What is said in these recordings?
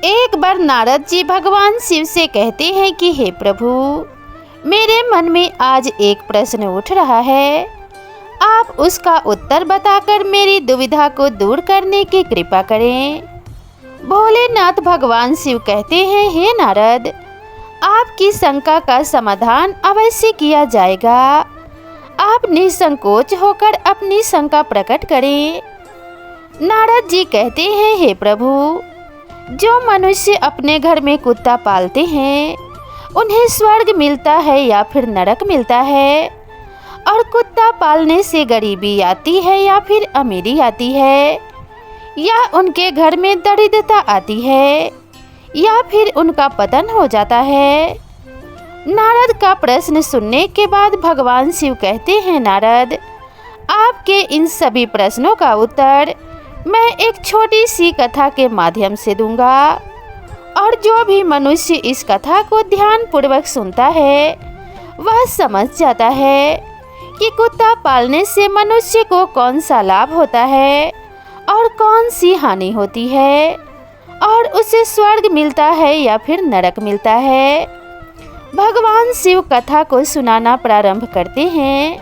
एक बार नारद जी भगवान शिव से कहते हैं कि हे प्रभु, मेरे मन में आज एक प्रश्न उठ रहा है। आप उसका उत्तर बताकर मेरी दुविधा को दूर करने की कृपा करें। भोलेनाथ भगवान शिव कहते हैं, हे नारद, आपकी शंका का समाधान अवश्य किया जाएगा। आप निसंकोच होकर अपनी शंका प्रकट करें। नारद जी कहते हैं, हे प्रभु, जो मनुष्य अपने घर में कुत्ता पालते हैं उन्हें स्वर्ग मिलता है या फिर नरक मिलता है? और कुत्ता पालने से गरीबी आती है या फिर अमीरी आती है? या उनके घर में दरिद्रता आती है या फिर उनका पतन हो जाता है? नारद का प्रश्न सुनने के बाद भगवान शिव कहते हैं, नारद, आपके इन सभी प्रश्नों का उत्तर मैं एक छोटी सी कथा के माध्यम से दूंगा। और जो भी मनुष्य इस कथा को ध्यान पूर्वक सुनता है वह समझ जाता है कि कुत्ता पालने से मनुष्य को कौन सा लाभ होता है और कौन सी हानि होती है, और उसे स्वर्ग मिलता है या फिर नरक मिलता है। भगवान शिव कथा को सुनाना प्रारंभ करते हैं।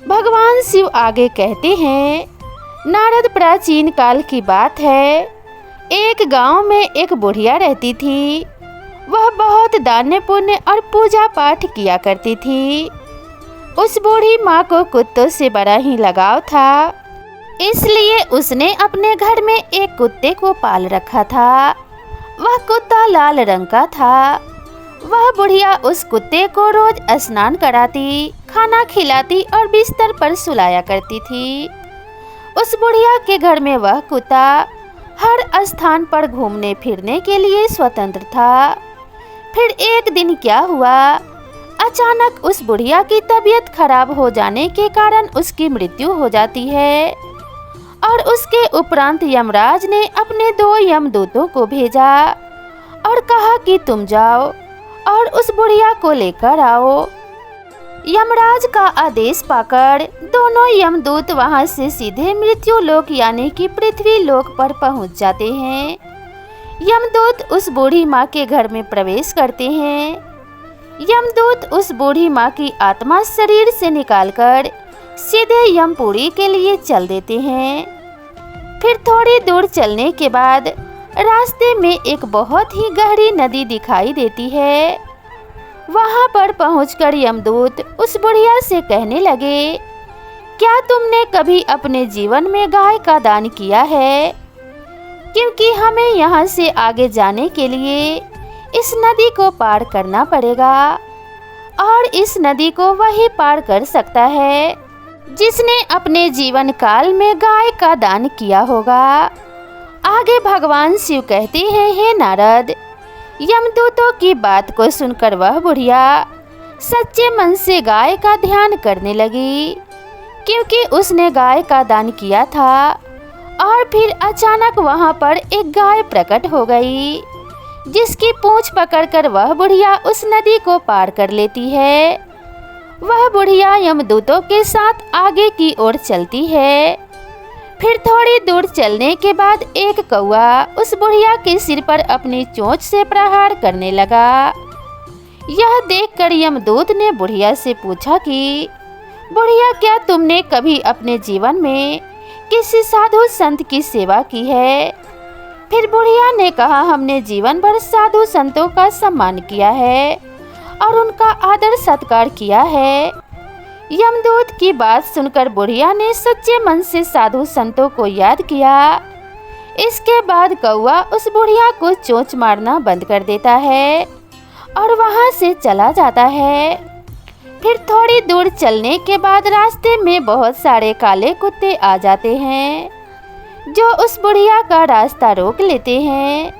भगवान शिव आगे कहते हैं, नारद, प्राचीन काल की बात है। एक गांव में एक बुढ़िया रहती थी। वह बहुत दान पुण्य और पूजा पाठ किया करती थी। उस बूढ़ी माँ को कुत्तों से बड़ा ही लगाव था, इसलिए उसने अपने घर में एक कुत्ते को पाल रखा था। वह कुत्ता लाल रंग का था। वह बुढ़िया उस कुत्ते को रोज स्नान कराती, खाना खिलाती और बिस्तर पर सुलाया करती थी। उस बुढ़िया के घर में वह कुत्ता हर स्थान पर घूमने फिरने के लिए स्वतंत्र था। फिर एक दिन क्या हुआ, अचानक उस बुढ़िया की तबीयत खराब हो जाने के कारण उसकी मृत्यु हो जाती है। और उसके उपरांत यमराज ने अपने 2 यमदूतों को भेजा और कहा कि तुम जाओ और उस बुढ़िया को लेकर आओ। यमराज का आदेश पाकर दोनों यमदूत वहां से सीधे मृत्यु लोक यानी कि पृथ्वी लोक पर पहुंच जाते हैं। यमदूत उस बूढ़ी माँ के घर में प्रवेश करते हैं। यमदूत उस बूढ़ी माँ की आत्मा शरीर से निकालकर सीधे यमपुरी के लिए चल देते हैं। फिर थोड़ी दूर चलने के बाद रास्ते में एक बहुत ही गहरी नदी दिखाई देती है। वहां पर पहुंचकर यमदूत उस बुढ़िया से कहने लगे, क्या तुमने कभी अपने जीवन में गाय का दान किया है? क्योंकि हमें यहाँ से आगे जाने के लिए इस नदी को पार करना पड़ेगा, और इस नदी को वही पार कर सकता है जिसने अपने जीवन काल में गाय का दान किया होगा। आगे भगवान शिव कहते हैं, हे नारद, यमदूतों की बात को सुनकर वह बुढ़िया सच्चे मन से गाय का ध्यान करने लगी, क्योंकि उसने गाय का दान किया था। और फिर अचानक वहां पर एक गाय प्रकट हो गई, जिसकी पूंछ पकड़कर वह बुढ़िया उस नदी को पार कर लेती है। वह बुढ़िया यमदूतों के साथ आगे की ओर चलती है। फिर थोड़ी दूर चलने के बाद एक कौआ उस बुढ़िया के सिर पर अपनी चोंच से प्रहार करने लगा। यह देखकर यमदूत ने बुढ़िया से पूछा कि बुढ़िया, क्या तुमने कभी अपने जीवन में किसी साधु संत की सेवा की है? फिर बुढ़िया ने कहा, हमने जीवन भर साधु संतों का सम्मान किया है और उनका आदर सत्कार किया है। यमदूत की बात सुनकर बुढ़िया ने सच्चे मन से साधु संतों को याद किया। इसके बाद कौआ उस बुढ़िया को चोंच मारना बंद कर देता है और वहां से चला जाता है। फिर थोड़ी दूर चलने के बाद रास्ते में बहुत सारे काले कुत्ते आ जाते हैं, जो उस बुढ़िया का रास्ता रोक लेते हैं।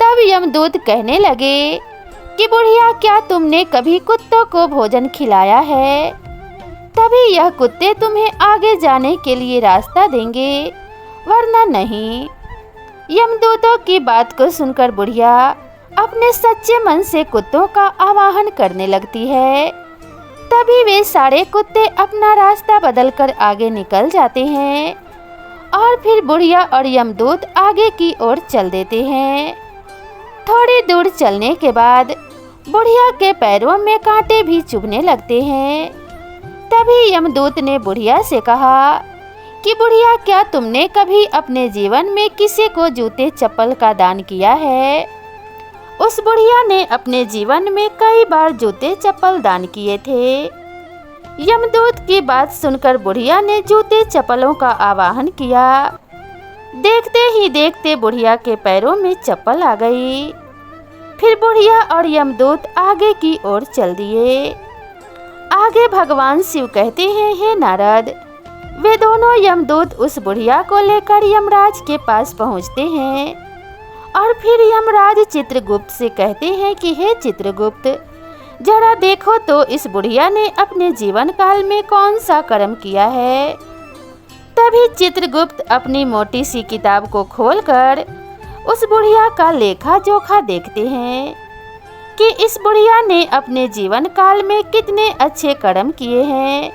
तब यमदूत कहने लगे कि बुढ़िया, क्या तुमने कभी कुत्तों को भोजन खिलाया है? तभी यह कुत्ते तुम्हें आगे जाने के लिए रास्ता देंगे, वरना नहीं। यमदूतों की बात को सुनकर बुढ़िया अपने सच्चे मन से कुत्तों का आवाहन करने लगती है। तभी वे सारे कुत्ते अपना रास्ता बदलकर आगे निकल जाते हैं और फिर बुढ़िया और यमदूत आगे की ओर चल देते हैं। थोड़ी दूर चलने के बाद बुढ़िया के पैरों में कांटे भी चुभने लगते हैं। तभी यमदूत ने बुढ़िया से कहा कि बुढ़िया, क्या तुमने कभी अपने जीवन में किसी को जूते चप्पल का दान किया है? उस बुढ़िया ने अपने जीवन में कई बार जूते चप्पल दान किए थे। यमदूत की बात सुनकर बुढ़िया ने जूते चप्पलों का आवाहन किया। देखते ही देखते बुढ़िया के पैरों में चप्पल आ गई। फिर बुढ़िया और यमदूत आगे की ओर चल दिए। आगे भगवान शिव कहते हैं, हे नारद, वे दोनों यमदूत उस बुढ़िया को लेकर यमराज के पास पहुंचते हैं और फिर यमराज चित्रगुप्त से कहते हैं कि हे चित्रगुप्त, जरा देखो तो इस बुढ़िया ने अपने जीवन काल में कौन सा कर्म किया है। तभी चित्रगुप्त अपनी मोटी सी किताब को खोलकर उस बुढ़िया का लेखा जोखा देखते हैं कि इस बुढ़िया ने अपने जीवन काल में कितने अच्छे कर्म किए हैं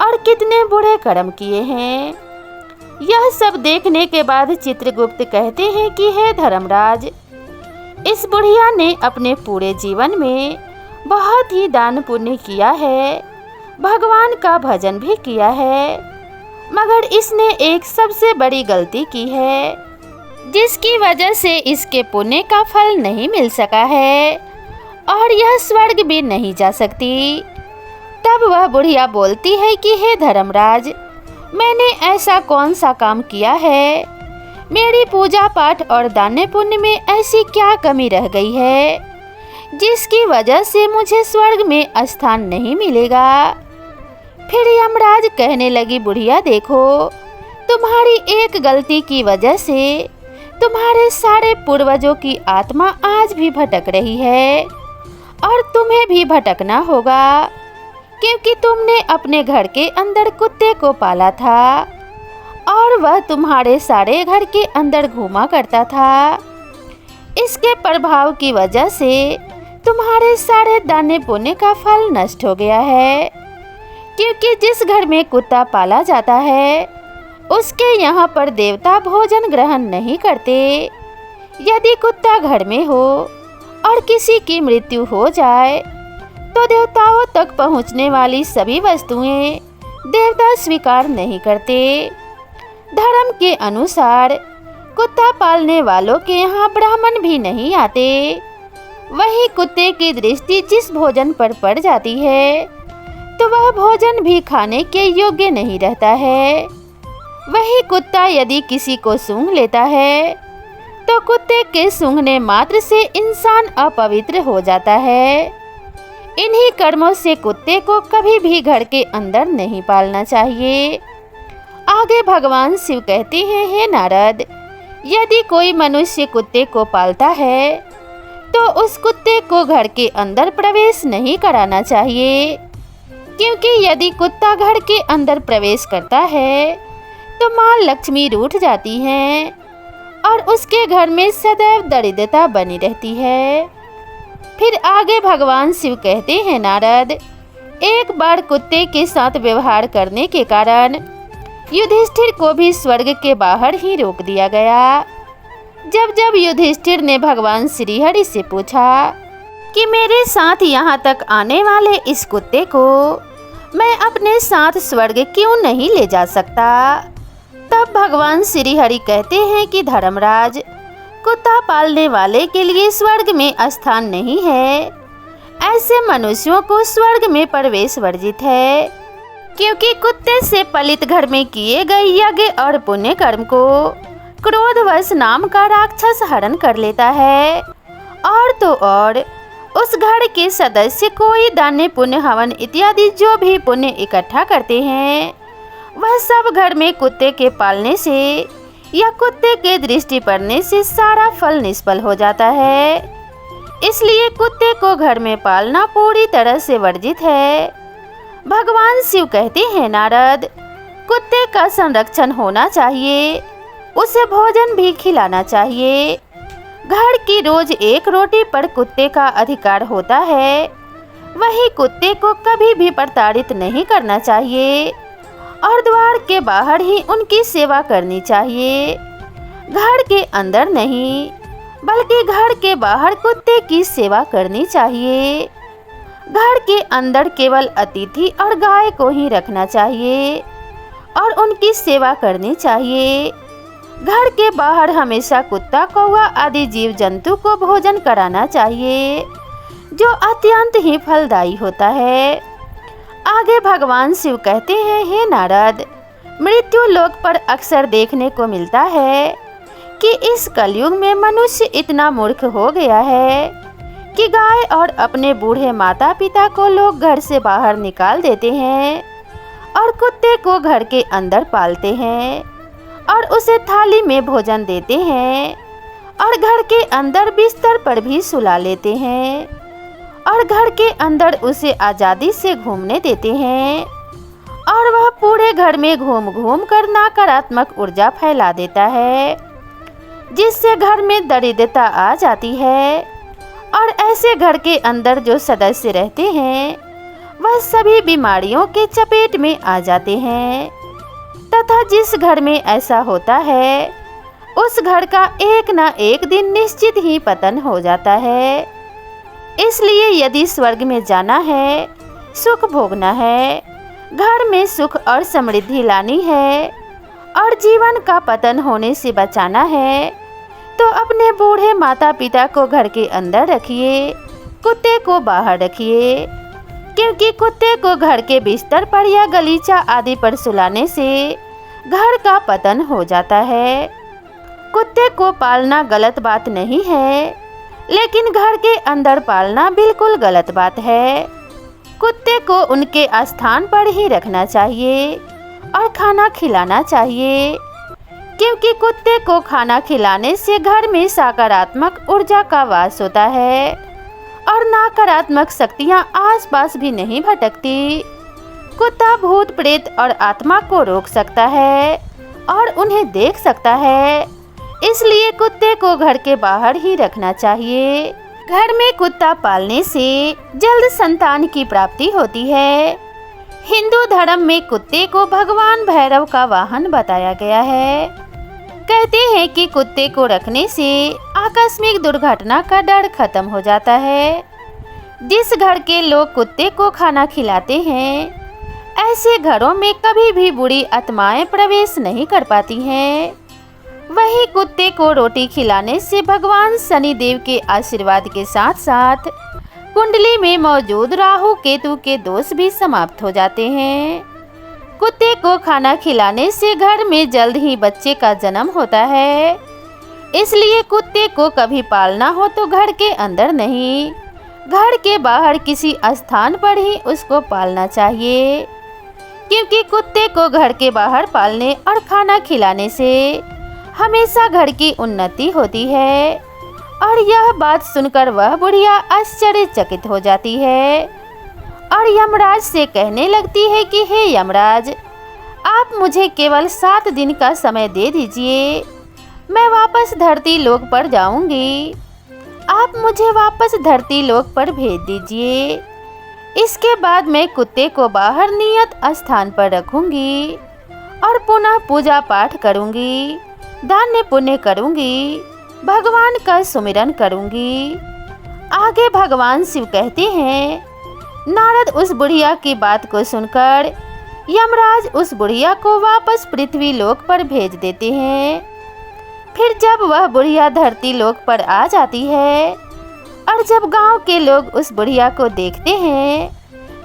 और कितने बुरे कर्म किए हैं। यह सब देखने के बाद चित्रगुप्त कहते हैं कि हे धर्मराज, इस बुढ़िया ने अपने पूरे जीवन में बहुत ही दान पुण्य किया है, भगवान का भजन भी किया है, मगर इसने एक सबसे बड़ी गलती की है, जिसकी वजह से इसके पुण्य का फल नहीं मिल सका है और यह स्वर्ग भी नहीं जा सकती। तब वह बुढ़िया बोलती है कि हे धर्मराज, मैंने ऐसा कौन सा काम किया है, मेरी पूजा पाठ और दान पुण्य में ऐसी क्या कमी रह गई है, जिसकी वजह से मुझे स्वर्ग में स्थान नहीं मिलेगा। फिर यमराज कहने लगी, बुढ़िया देखो, तुम्हारी एक गलती की वजह से तुम्हारे सारे पूर्वजों की आत्मा आज भी भटक रही है और तुम्हें भी भटकना होगा, क्योंकि तुमने अपने घर के अंदर कुत्ते को पाला था और वह तुम्हारे सारे घर के अंदर घूमा करता था। इसके प्रभाव की वजह से तुम्हारे सारे दाने पुण्य का फल नष्ट हो गया है, क्योंकि जिस घर में कुत्ता पाला जाता है उसके यहाँ पर देवता भोजन ग्रहण नहीं करते। यदि कुत्ता घर में हो और किसी की मृत्यु हो जाए तो देवताओं तक पहुँचने वाली सभी वस्तुएं देवता स्वीकार नहीं करते। धर्म के अनुसार कुत्ता पालने वालों के यहाँ ब्राह्मण भी नहीं आते। वही कुत्ते की दृष्टि जिस भोजन पर पड़ जाती है तो वह भोजन भी खाने के योग्य नहीं रहता है। वही कुत्ता यदि किसी को सूंघ लेता है तो कुत्ते के सूंघने मात्र से इंसान अपवित्र हो जाता है। इन्हीं कर्मों से कुत्ते को कभी भी घर के अंदर नहीं पालना चाहिए। आगे भगवान शिव कहते हैं, हे नारद, यदि कोई मनुष्य कुत्ते को पालता है तो उस कुत्ते को घर के अंदर प्रवेश नहीं कराना चाहिए, क्योंकि यदि कुत्ता घर के अंदर प्रवेश करता है तो माँ लक्ष्मी रूठ जाती हैं और उसके घर में सदैव दरिद्रता बनी रहती है। फिर आगे भगवान शिव कहते हैं, नारद, एक बार कुत्ते के साथ व्यवहार करने के कारण युधिष्ठिर को भी स्वर्ग के बाहर ही रोक दिया गया। जब युधिष्ठिर ने भगवान श्रीहरि से पूछा कि मेरे साथ यहाँ तक आने वाले इस कुत्ते को मैं अपने साथ स्वर्ग क्यों नहीं ले जा सकता, तब भगवान श्रीहरि कहते हैं कि धर्मराज, कुत्ता पालने वाले के लिए स्वर्ग में स्थान नहीं है। ऐसे मनुष्यों को स्वर्ग में प्रवेश वर्जित है, क्योंकि कुत्ते से पलित घर में किए गए यज्ञ और पुण्य कर्म को क्रोधवश नाम का राक्षस हरण कर लेता है। और तो और उस घर के सदस्य कोई दान पुण्य हवन इत्यादि जो भी पुण्य इकट्ठा करते हैं वह सब घर में कुत्ते के पालने से या कुत्ते के दृष्टि पड़ने से सारा फल निष्फल हो जाता है। इसलिए कुत्ते को घर में पालना पूरी तरह से वर्जित है। भगवान शिव कहते हैं, नारद, कुत्ते का संरक्षण होना चाहिए, उसे भोजन भी खिलाना चाहिए। घर की रोज एक रोटी पर कुत्ते का अधिकार होता है। वही कुत्ते को कभी भी प्रताड़ित नहीं करना चाहिए और द्वार के बाहर ही उनकी सेवा करनी चाहिए, घर के अंदर नहीं। बल्कि घर के बाहर कुत्ते की सेवा करनी चाहिए। घर के अंदर केवल अतिथि और गाय को ही रखना चाहिए और उनकी सेवा करनी चाहिए। घर के बाहर हमेशा कुत्ता, कौवा आदि जीव जंतु को भोजन कराना चाहिए, जो अत्यंत ही फलदायी होता है। आगे भगवान शिव कहते हैं, हे नारद, मृत्यु लोक पर अक्सर देखने को मिलता है कि इस कलयुग में मनुष्य इतना मूर्ख हो गया है कि गाय और अपने बूढ़े माता पिता को लोग घर से बाहर निकाल देते हैं और कुत्ते को घर के अंदर पालते हैं और उसे थाली में भोजन देते हैं और घर के अंदर बिस्तर पर भी सुला लेते हैं और घर के अंदर उसे आज़ादी से घूमने देते हैं और वह पूरे घर में घूम घूम कर नकारात्मक ऊर्जा फैला देता है, जिससे घर में दरिद्रता आ जाती है। और ऐसे घर के अंदर जो सदस्य रहते हैं वह सभी बीमारियों के चपेट में आ जाते हैं, तथा जिस घर में ऐसा होता है उस घर का एक न एक दिन निश्चित ही पतन हो जाता है। इसलिए यदि स्वर्ग में जाना है, सुख भोगना है, घर में सुख और समृद्धि लानी है और जीवन का पतन होने से बचाना है, तो अपने बूढ़े माता पिता को घर के अंदर रखिए, कुत्ते को बाहर रखिए, क्योंकि कुत्ते को घर के बिस्तर पर या गलीचा आदि पर सुलाने से घर का पतन हो जाता है। कुत्ते को पालना गलत बात नहीं है, लेकिन घर के अंदर पालना बिल्कुल गलत बात है। कुत्ते को उनके स्थान पर ही रखना चाहिए और खाना खिलाना चाहिए, क्योंकि कुत्ते को खाना खिलाने से घर में सकारात्मक ऊर्जा का वास होता है और नकारात्मक शक्तियाँ आसपास भी नहीं भटकती। कुत्ता भूत प्रेत और आत्मा को रोक सकता है और उन्हें देख सकता है, इसलिए कुत्ते को घर के बाहर ही रखना चाहिए। घर में कुत्ता पालने से जल्द संतान की प्राप्ति होती है। हिंदू धर्म में कुत्ते को भगवान भैरव का वाहन बताया गया है। कहते हैं कि कुत्ते को रखने से आकस्मिक दुर्घटना का डर खत्म हो जाता है। जिस घर के लोग कुत्ते को खाना खिलाते हैं, ऐसे घरों में कभी भी बुरी आत्माएं प्रवेश नहीं कर पाती हैं। वही कुत्ते को रोटी खिलाने से भगवान शनि देव के आशीर्वाद के साथ साथ कुंडली में मौजूद राहु केतु के दोष भी समाप्त हो जाते हैं। कुत्ते को खाना खिलाने से घर में जल्द ही बच्चे का जन्म होता है। इसलिए कुत्ते को कभी पालना हो तो घर के अंदर नहीं, घर के बाहर किसी स्थान पर ही उसको पालना चाहिए, क्योंकि कुत्ते को घर के बाहर पालने और खाना खिलाने से हमेशा घर की उन्नति होती है। और यह बात सुनकर वह बुढ़िया आश्चर्यचकित हो जाती है और यमराज से कहने लगती है कि हे यमराज, आप मुझे केवल 7 दिन का समय दे दीजिए, मैं वापस धरती लोक पर जाऊंगी। आप मुझे वापस धरती लोक पर भेज दीजिए। इसके बाद मैं कुत्ते को बाहर नियत स्थान पर रखूंगी और पुनः पूजा पाठ करूंगी, दान पुण्य करूंगी, भगवान का सुमिरन करूंगी। आगे भगवान शिव कहते हैं, नारद उस बुढ़िया की बात को सुनकर यमराज उस बुढ़िया को वापस पृथ्वी लोक पर भेज देते हैं। फिर जब वह बुढ़िया धरती लोक पर आ जाती है और जब गांव के लोग उस बुढ़िया को देखते हैं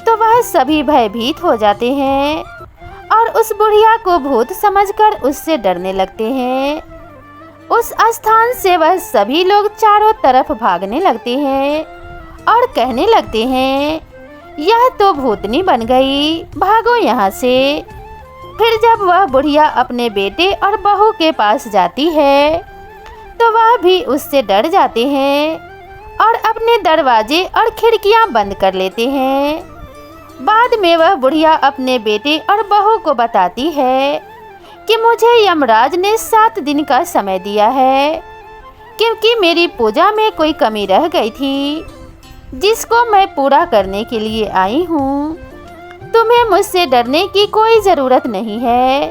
तो वह सभी भयभीत हो जाते हैं और उस बुढ़िया को भूत समझकर उससे डरने लगते हैं। उस स्थान से वह सभी लोग चारों तरफ भागने लगते हैं और कहने लगते हैं, यह तो भूतनी बन गई, भागो यहाँ से। फिर जब वह बुढ़िया अपने बेटे और बहू के पास जाती है तो वह भी उससे डर जाते हैं और अपने दरवाजे और खिड़कियाँ बंद कर लेते हैं। बाद में वह बुढ़िया अपने बेटे और बहू को बताती है कि मुझे यमराज ने 7 दिन का समय दिया है, क्योंकि मेरी पूजा में कोई कमी रह गई थी, जिसको मैं पूरा करने के लिए आई हूँ। तुम्हें मुझसे डरने की कोई ज़रूरत नहीं है।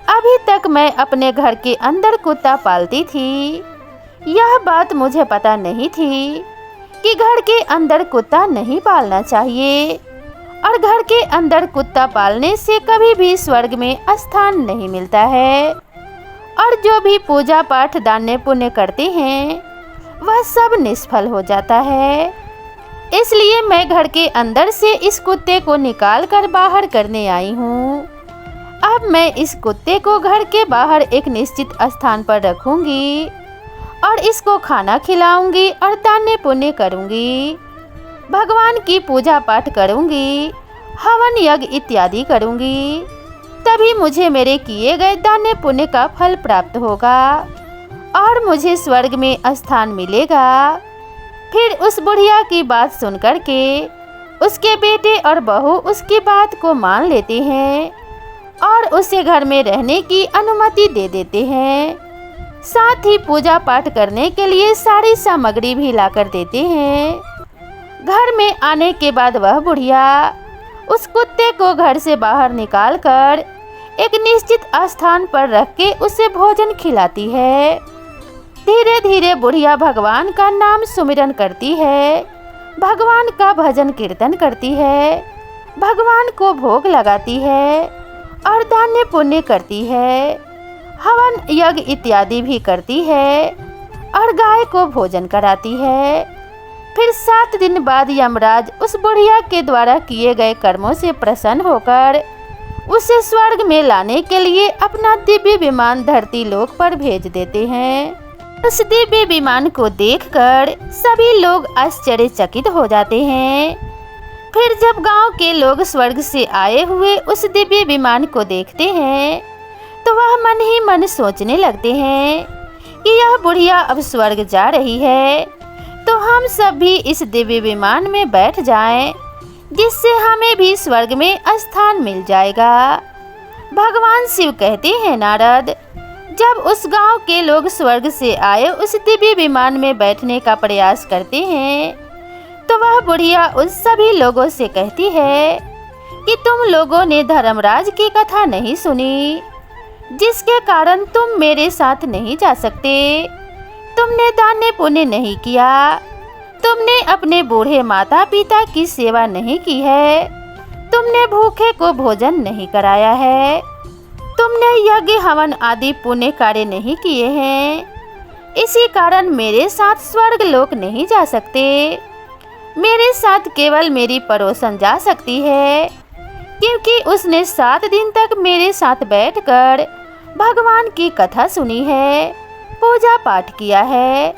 अभी तक मैं अपने घर के अंदर कुत्ता पालती थी। यह बात मुझे पता नहीं थी कि घर के अंदर कुत्ता नहीं पालना चाहिए और घर के अंदर कुत्ता पालने से कभी भी स्वर्ग में स्थान नहीं मिलता है। और जो भी पूजा पाठ दान पुण्य करते हैं वह सब निष्फल हो जाता है। इसलिए मैं घर के अंदर से इस कुत्ते को निकाल कर बाहर करने आई हूँ। अब मैं इस कुत्ते को घर के बाहर एक निश्चित स्थान पर रखूँगी और इसको खाना खिलाऊंगी और दान पुण्य करूंगी, भगवान की पूजा पाठ करूंगी, हवन यज्ञ इत्यादि करूंगी। तभी मुझे मेरे किए गए दान पुण्य का फल प्राप्त होगा और मुझे स्वर्ग में स्थान मिलेगा। फिर उस बुढ़िया की बात सुनकर के उसके बेटे और बहू उसकी बात को मान लेते हैं और उसे घर में रहने की अनुमति दे देते हैं। साथ ही पूजा पाठ करने के लिए सारी सामग्री भी लाकर देते हैं। घर में आने के बाद वह बुढ़िया उस कुत्ते को घर से बाहर निकालकर एक निश्चित स्थान पर रख के उसे भोजन खिलाती है। धीरे धीरे बुढ़िया भगवान का नाम सुमिरन करती है, भगवान का भजन कीर्तन करती है, भगवान को भोग लगाती है और दान पुण्य करती है, हवन यज्ञ इत्यादि भी करती है और गाय को भोजन कराती है। फिर 7 दिन बाद यमराज उस बुढ़िया के द्वारा किए गए कर्मों से प्रसन्न होकर उसे स्वर्ग में लाने के लिए अपना दिव्य विमान धरती लोक पर भेज देते हैं। उस दिव्य विमान को देखकर सभी लोग आश्चर्यचकित हो जाते हैं। फिर जब गांव के लोग स्वर्ग से आए हुए उस दिव्य विमान को देखते हैं तो वह मन ही मन सोचने लगते हैं कि यह बुढ़िया अब स्वर्ग जा रही है, तो हम सब भी इस दिव्य विमान में बैठ जाएं, जिससे हमें भी स्वर्ग में स्थान मिल जाएगा। भगवान शिव कहते हैं, नारद, जब उस गांव के लोग स्वर्ग से आए उस दिव्य विमान में बैठने का प्रयास करते हैं तो वह बुढ़िया उस सभी लोगों से कहती है कि तुम लोगों ने धर्मराज की कथा नहीं सुनी, जिसके कारण तुम मेरे साथ नहीं जा सकते। तुमने दान पुण्य नहीं किया, तुमने अपने बूढ़े माता पिता की सेवा नहीं की है, तुमने भूखे को भोजन नहीं कराया है, तुमने यज्ञ हवन आदि पुण्य कार्य नहीं किए हैं। इसी कारण मेरे साथ स्वर्ग लोक नहीं जा सकते। मेरे साथ केवल मेरी पड़ोसन जा सकती है, क्योंकि उसने 7 दिन तक मेरे साथ बैठकर भगवान की कथा सुनी है, पूजा पाठ किया है,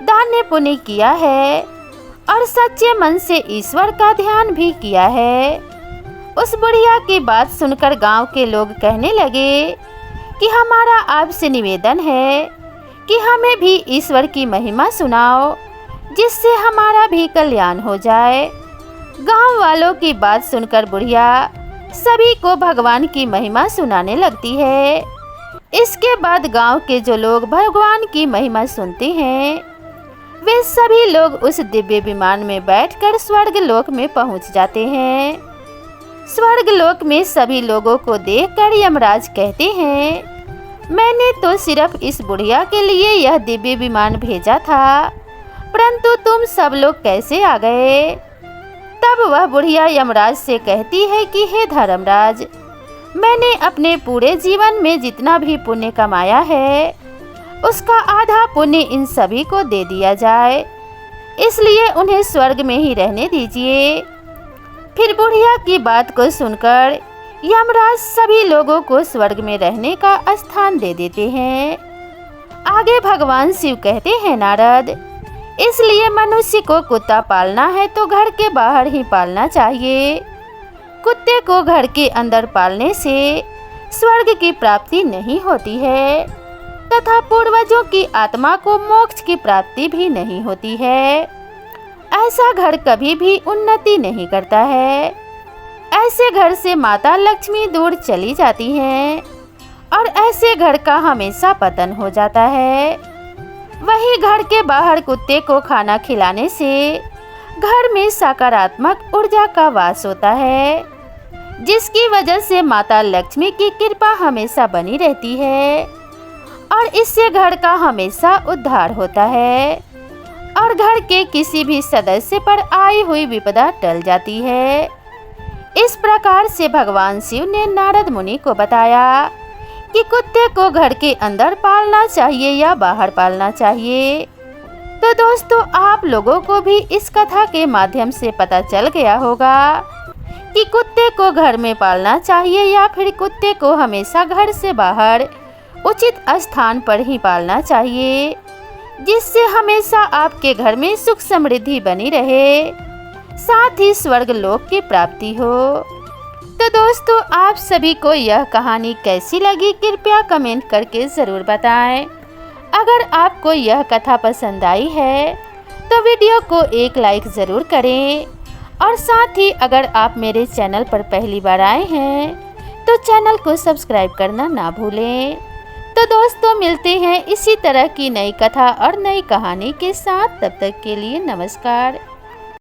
दान पुण्य किया है और सच्चे मन से ईश्वर का ध्यान भी किया है। उस बुढ़िया की बात सुनकर गांव के लोग कहने लगे कि हमारा आपसे निवेदन है कि हमें भी ईश्वर की महिमा सुनाओ, जिससे हमारा भी कल्याण हो जाए। गांव वालों की बात सुनकर बुढ़िया सभी को भगवान की महिमा सुनाने लगती है। इसके बाद गांव के जो लोग भगवान की महिमा सुनते हैं वे सभी लोग उस दिव्य विमान में बैठकर स्वर्ग लोक में पहुंच जाते हैं। स्वर्ग लोक में सभी लोगों को देखकर यमराज कहते हैं, मैंने तो सिर्फ इस बुढ़िया के लिए यह दिव्य विमान भेजा था, परंतु तुम सब लोग कैसे आ गए? तब वह बुढ़िया यमराज से कहती है कि हे धर्मराज, मैंने अपने पूरे जीवन में जितना भी पुण्य कमाया है उसका आधा पुण्य इन सभी को दे दिया जाए, इसलिए उन्हें स्वर्ग में ही रहने दीजिए। फिर बुढ़िया की बात को सुनकर यमराज सभी लोगों को स्वर्ग में रहने का स्थान दे देते हैं। आगे भगवान शिव कहते हैं, नारद, इसलिए मनुष्य को कुत्ता पालना है तो घर के बाहर ही पालना चाहिए। कुत्ते को घर के अंदर पालने से स्वर्ग की प्राप्ति नहीं होती है तथा पूर्वजों की आत्मा को मोक्ष की प्राप्ति भी नहीं होती है। ऐसा घर कभी भी उन्नति नहीं करता है। ऐसे घर से माता लक्ष्मी दूर चली जाती हैं और ऐसे घर का हमेशा पतन हो जाता है। वही घर के बाहर कुत्ते को खाना खिलाने से घर में सकारात्मक ऊर्जा का वास होता है, जिसकी वजह से माता लक्ष्मी की कृपा हमेशा बनी रहती है और इससे घर का हमेशा उद्धार होता है और घर के किसी भी सदस्य पर आई हुई विपदा टल जाती है। इस प्रकार से भगवान शिव ने नारद मुनि को बताया कि कुत्ते को घर के अंदर पालना चाहिए या बाहर पालना चाहिए। तो दोस्तों, आप लोगों को भी इस कथा के माध्यम से पता चल गया होगा कि कुत्ते को घर में पालना चाहिए या फिर कुत्ते को हमेशा घर से बाहर उचित स्थान पर ही पालना चाहिए, जिससे हमेशा आपके घर में सुख समृद्धि बनी रहे, साथ ही स्वर्ग लोक की प्राप्ति हो। तो दोस्तों, आप सभी को यह कहानी कैसी लगी कृपया कमेंट करके ज़रूर बताएं। अगर आपको यह कथा पसंद आई है तो वीडियो को एक लाइक ज़रूर करें और साथ ही अगर आप मेरे चैनल पर पहली बार आए हैं तो चैनल को सब्सक्राइब करना ना भूलें। तो दोस्तों, मिलते हैं इसी तरह की नई कथा और नई कहानी के साथ। तब तक के लिए नमस्कार।